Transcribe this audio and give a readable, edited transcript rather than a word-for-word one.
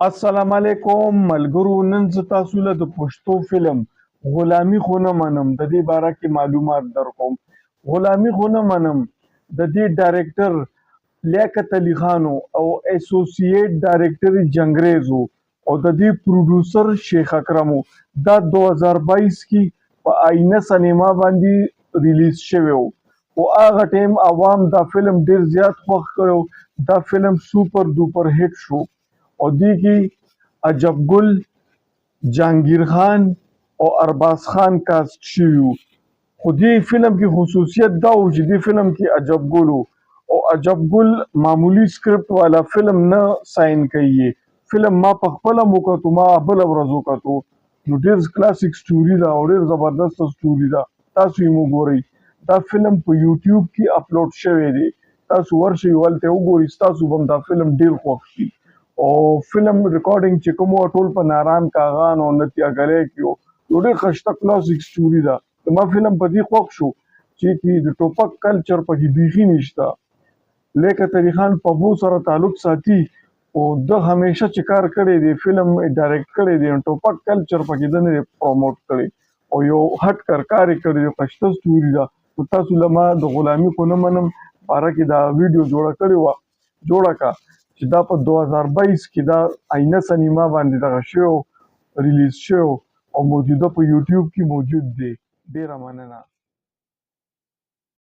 السلام علیکم ملګرو. نن زه تاسو له د پښتو فلم غلامي خو نه منم د دې باره کې معلومات درکوم. غلامي خو نه منم د دې ډایرکټر لیاقت علي خان او اسوسییټ ډایرکټر جنګریز او د دې پروډوسر شیخ اکرم. دا 2022 کې په آینه سینما باندې ریلیز شوی او هغه ټیم عوام دا فلم ډیر زیات خوښ کړو. دا فلم سوپر ډوپر هټ شو او دی کې عجب ګل، جهانگیر خان او ارباز خان کاسټ شوي وو. خو دې فلم کې خصوصیت دا و چې دې فلم کې عجب ګل او عجب ګل معمولی سکرپټ والا فلم نه ساين کوي. فلم ما په خپله وکتو، ما بله ورځ وکتو، نو ډېر کلاسیک سټوري ده او ډېر زبردسته سټوري ده. تاسو یې وګورئ. دا فلم په یوټیوب کې اپلوډ شوی دی، تاسو ورشئ هلته وګورئ، ستاسو به هم دا فلم ډېر خوښ شي. او فلم ریکارډینګ چې کوم وو ټول په ناران کاغان او نتیا ګلی کې وو. یو ډېر ښایسته کلاسیک سټوري ده. زما فلم په دې خوښ شو چې د ټوپک کلچر پکې بیخي نشته. لیاقت علي خان په بو سره تعلق ساتي او ده همیشه چې کار کړی دی، فلم ډایرکټ کړی دی، ټوپک کلچر پکې ده نه دی پروموټ کړی او یو هټ کر کار یې کړی دی. ښایسته سټوري ده. نو تاسو له ما د غلامي خو نه منم باره کې دا ویډیو جوړه کړې وه، جوړه کا چې دا په 2022 کې دا آینه سینما باندې دغه شوی ریلیز شوی او موجوده په یوټیوب کې موجود دی. ډیره مننه.